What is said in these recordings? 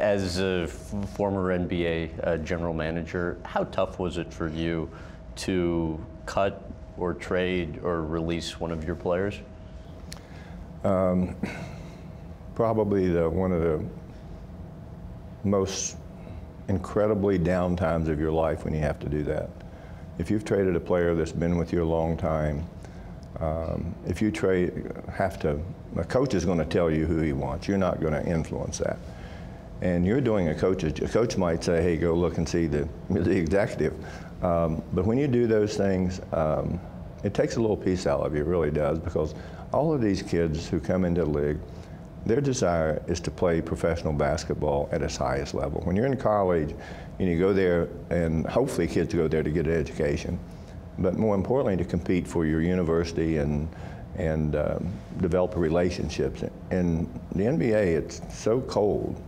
As a former NBA general manager, how tough was it for you to cut or trade or release one of your players? Probably one of the most incredibly down times of your life when you have to do that. If you've traded a player that's been with you a long time, if you a coach is going to tell you who he wants. You're not going to influence that. And you're doing a coach might say, hey, go look and see the executive. But when you do those things, it takes a little piece out of you, it really does, because all of these kids who come into the league, their desire is to play professional basketball at its highest level. When you're in college, you go there, and hopefully kids go there to get an education, but more importantly to compete for your university and develop relationships. In the NBA, it's so cold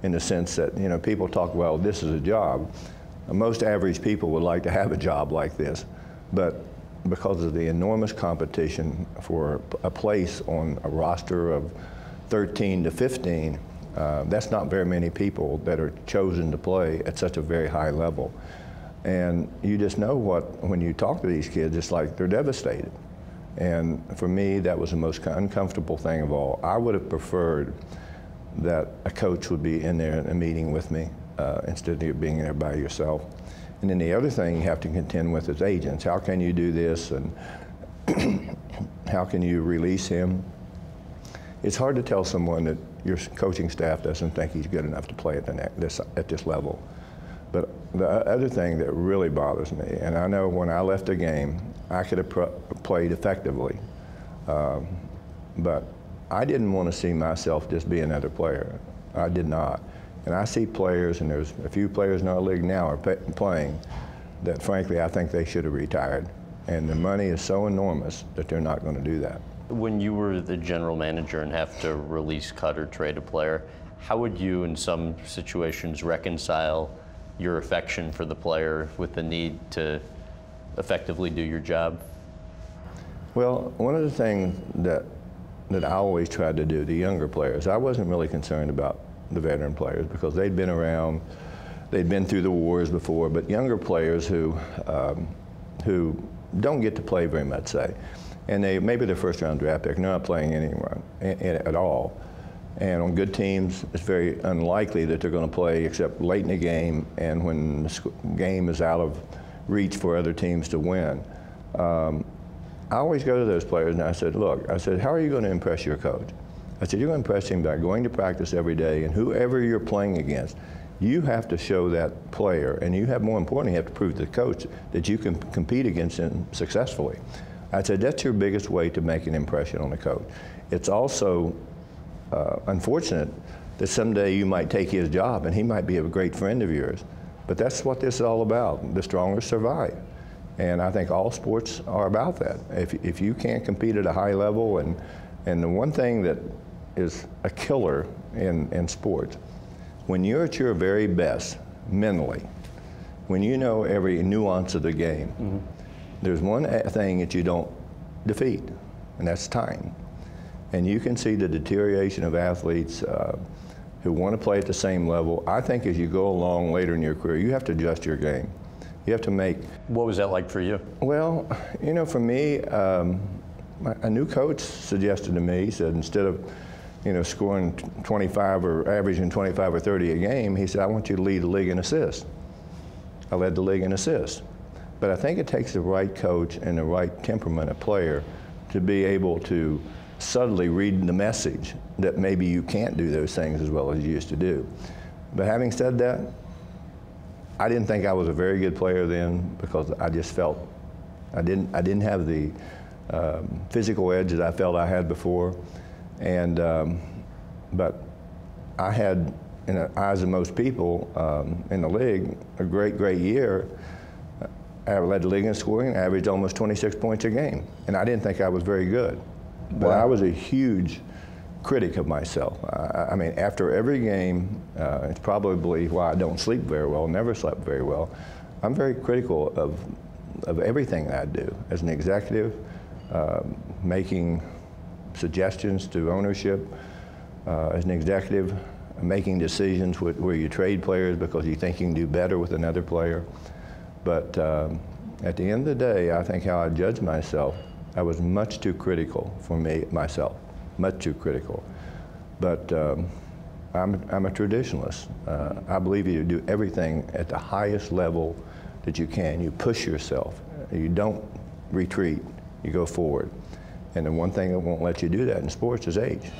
in the sense that, people talk, well, this is a job. Most average people would like to have a job like this, but because of the enormous competition for a place on a roster of 13 to 15, that's not very many people that are chosen to play at such a very high level. And you just know when you talk to these kids, it's like they're devastated. And for me, that was the most uncomfortable thing of all. I would have preferred that a coach would be in there in a meeting with me instead of being there by yourself. And then the other thing you have to contend with is agents. How can you do this, and how can you release him? It's hard to tell someone that your coaching staff doesn't think he's good enough to play at this level. But the other thing that really bothers me, and I know when I left a game, I could have played effectively, but I didn't want to see myself just be another player. I did not. And I see players, and there's a few players in our league now are playing that frankly I think they should have retired. And the money is so enormous that they're not going to do that. When you were the general manager and have to release, cut, or trade a player, how would you in some situations reconcile your affection for the player with the need to effectively do your job? Well, one of the things that I always tried to do, the younger players, I wasn't really concerned about the veteran players because they'd been around, they'd been through the wars before, but younger players who don't get to play very much, say, and maybe they're first-round draft pick, they're not playing anyone at all. And on good teams, it's very unlikely that they're going to play except late in the game and when the game is out of reach for other teams to win. I always go to those players and I said, look, how are you going to impress your coach? I said, you're going to impress him by going to practice every day, and whoever you're playing against, you have to show that player, and you have, more importantly, you have to prove to the coach that you can compete against him successfully. I said, that's your biggest way to make an impression on the coach. It's also unfortunate that someday you might take his job and he might be a great friend of yours. But that's what this is all about. The strongest survive. And I think all sports are about that. If you can't compete at a high level, and the one thing that is a killer in sports, when you're at your very best mentally, when you know every nuance of the game, there's one thing that you don't defeat, and that's time. And you can see the deterioration of athletes who want to play at the same level. I think as you go along later in your career, you have to adjust your game. You have to make... What was that like for you? Well, for me, a new coach suggested to me, he said, instead of scoring 25 or averaging 25 or 30 a game, he said, I want you to lead the league in assists. I led the league in assists. But I think it takes the right coach and the right temperament of player to be able to subtly read the message that maybe you can't do those things as well as you used to do. But having said that, I didn't think I was a very good player then because I just felt I didn't have the physical edge that I felt I had before. And but I had, in the eyes of most people in the league, a great year. I led the league in scoring, averaged almost 26 points a game, and I didn't think I was very good. But I was a huge critic of myself. I mean, after every game, it's probably why I don't sleep very well, never slept very well. I'm very critical of everything that I do as an executive, making suggestions to ownership. As an executive, making decisions where you trade players because you think you can do better with another player. But at the end of the day, I think how I judge myself, I was much too critical for myself, much too critical. But I'm a traditionalist. I believe you do everything at the highest level that you can. You push yourself. You don't retreat. You go forward. And the one thing that won't let you do that in sports is age.